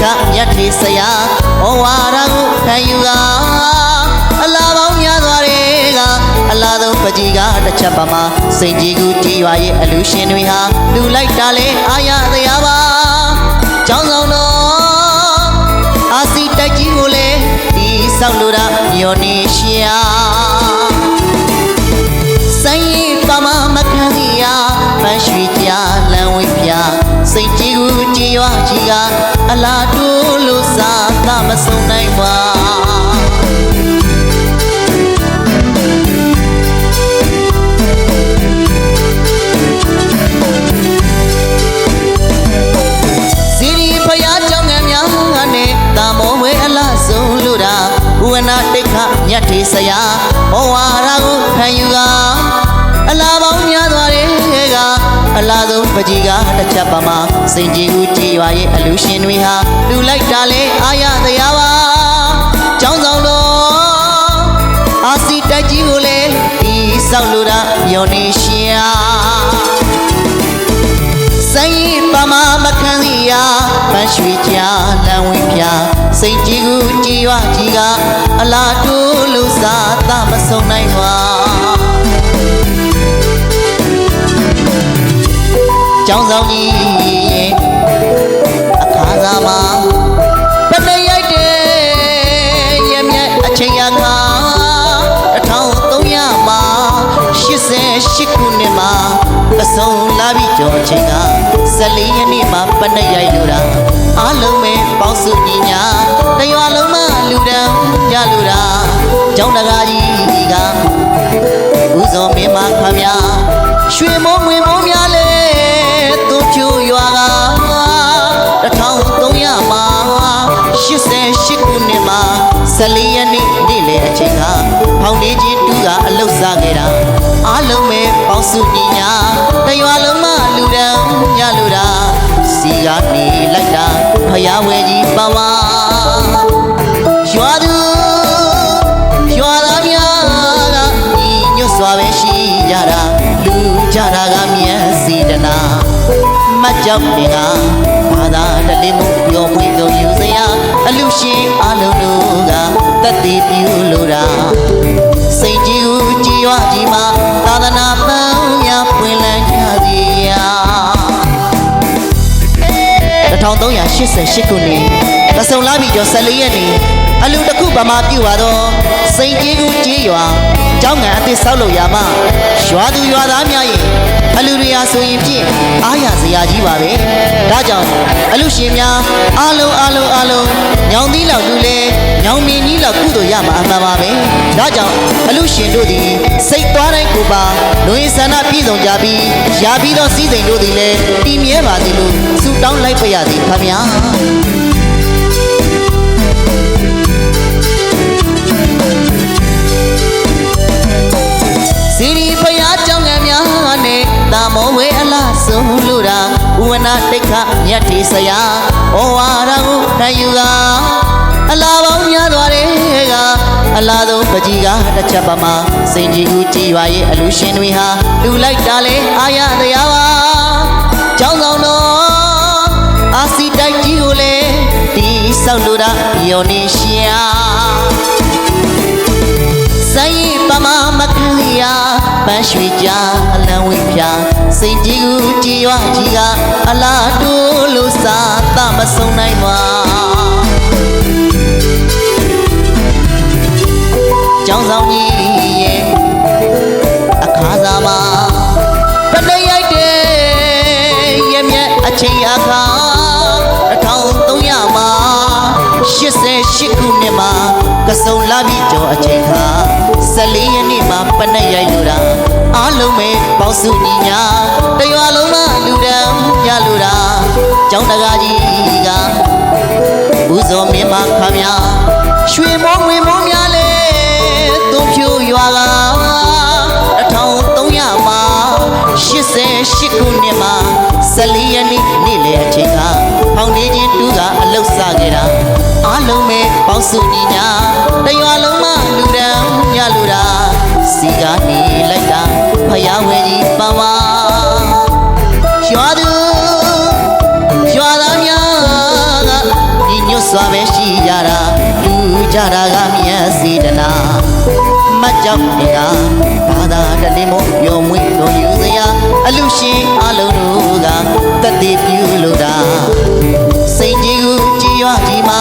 ခမြတ်ထေဆရာဩဝါဒကိုခံယူကအလားပေါင်းများစွာတွေကအလားဆုံးပကြီးကတစ်ချက်ပါမှာစိန်ကြီးကူကြည်ရွာရဲ့အလူရှင်တွေဟာလူလိုက်တာလေအာရတရားပါကျောင်းဆောင်တော်အာစီတိုက်ကြီးကိုလေဒီဆောက်လို့တာမျောနေရှာဆိုင်ရင်ပါမမခန်းစီယာပန်းရွှေကြလမ်းဝေးပြစိတ်ကြီးကိုကြည်ရွာကြီးကအလားတူလို့စားသမဆုံးနိုင်ပါစီရီဖယားကြောင့်ငယ်များနဲ့တာမောဝဲအလားဆုံးလို့တာဝဏတိတ်ခမြတ်ထေဆရာဘဝရာကိုခံယူကအလားပေါင်းများစွာတွေကအလားဆုံးပကြီးကတစ်ချက်ပါမှာစိန်ကြီးကိုကြည်ရွာရဲ့အလူရှင်တွေဟာလူလိုက်တာလေအာရတရားပါကျောင်းဆောင်တော်အာစီတိုက်ကြီးကိုလေဒီဆောက်လို့တာမျောနေရှာဆိုင်ရင်ပါမမခန်းစီယာပန်းရွှေကြလမ်းဝင်းပြစိတ်ကြီးကိုကြည်ရွာကြီးကအလားတူလို့စားသမဆုံးနိုင်ပါကျောင်းဆောင်ကြီးရဲ့အခါစားမှာပတရိုက်တဲ့ရမြတ်အချိန်အခါ1300မှာ88ခုနှစ်မှာအဆုံးလာပြီးကျော်ချိန်က14ရက်နေ့မှာပတရိုက်လို့တာအားလုံးပဲပေါင်းစုညီညာတရွာလုံးမှလူတန်းရလို့တာကျောင်းတကားကြီးကဦးစောမင်းမခမရွှေမိုးငွေမိုးများလေသူဖြူရွာက1300မှာ88ခုနှစ်မှာ14ရက်နေ့နေ့လေအချိန်ကဖောင်လေးချင်းတူကအလုတ်စားခဲ့တာအားလုံးပဲပေါင်းစုညီညာတရွာလုံးမှလူတန်းရလို့တာစီကနေလိုက်တာဖယားဝဲကြီးပဝါရွာသူရွာသားများကညီညွတ်စွာပဲရှိကြတာလူကြတာကမျက်စီတနာမကြောက်တင်ကဘာသာတလေးမှုပြောမွေးပြောယူစရာအလူရှင်အလုံးတို့ကတက်တည်ပြလို့တာစိတ်ကြီးကိုကြည်ရွာကြီးမှာသာသနာပန်းရပွင့်လန်းကြစီရာ1388ခုနှစ်သဆုံလာပြီကျော်14ရက်နေ့အလူတစ်ခုဗမာပြုပါတော့စိန်ကြီးကူကြီးရွာကျောင်းငံအသစ်ဆောက်လို့ရမှရွာသူရွာသားများရဲ့အလူတွေဟာဆိုရင်ဖြင့်အားရစရာကြီးပါပဲဒါကြောင့်အလူရှင်များအားလုံးညောင်သီးလောက်လူလေညောင်မင်းကြီးလောက်ကုသိုလ်ရမှာအမှန်ပါပဲဒါကြောင့်အလူရှင်တို့သည်စိတ်သွားတိုင်းကိုပါလူရင်းဆန္ဒပြည့်စုံကြပြီးရပြီးတော့စည်းစိမ်တို့သည်လည်းတည်မြဲပါသည်လို့ဆုတောင်းလိုက်ပါရသည်ခင်ဗျာစီရီဖယားကြောင့်ငယ်များနဲ့တာမောဝဲအလားဆုံးလို့တာဝဏတိတ်ခမြတ်ထေဆရာဩဝါဒကိုခံယူကအလားပေါင်းများစွာတွေကအလားဆုံးပကြီးကတစ်ချက်ပါမှာစိန်ကြီးကိုကြည်ရွာရဲ့အလူရှင်တွေဟာလူလိုက်တာလေအာရတရားပါကျောင်းဆောင်တော်အာစီတိုက်ကြီးကိုလေဒီဆောက်လို့တာယောနေရှာဆိုင်ရင်ပါမမခန်းစီယာပန်းရွှေကြလမ်းဝေးပြစိတ်ကြီးကိုကြည်ရွာကြီးကအလားတူလို့စားသမဆုံးနိုင်ပါကျောင်းဆောင်ကြီးရဲ့အခါစားမှာပတရိုက်တဲ့ရမြတ်အချိန်အခါ1300မှာ88ခုနှစ်မှာကစုံလာပြီးကျော်အချိန်ခါ14ရက်နေ့မှာပနက်ရိုက်လို့တာအားလုံးပဲပေါင်းစုညီညာတရွာလုံးမှလူတန်းရလို့တာကျောင်းတကားကြီးကဦးစောမင်းမခမရွှေမိုးငွေမိုးများလေသူဖြူရွာက1300မှာ88ခုနှစ်မှာ14ရက်နေ့နေ့လေအချိန်ကဖောင်လေးချင်းတူကအလုတ်စားခဲ့တာအားလုံးပဲပေါင်းစုညီညာတရွာလုံးမှလူတန်းရလို့တာစီကနေလိုက်တာဖယားဝဲကြီးပဝါရွာသူရွာသားများကညီ ကြတာကမျက်စိတနာမတ်ကြောင့်တွေကဘာသာတလင်းမို့ပြောမွေးလို့ယူစရာအလူရှင်အလုံးတို့ကတတိပြုလို့တာစိတ်ကြီးကိုကြည်ရွာကြီးမှာ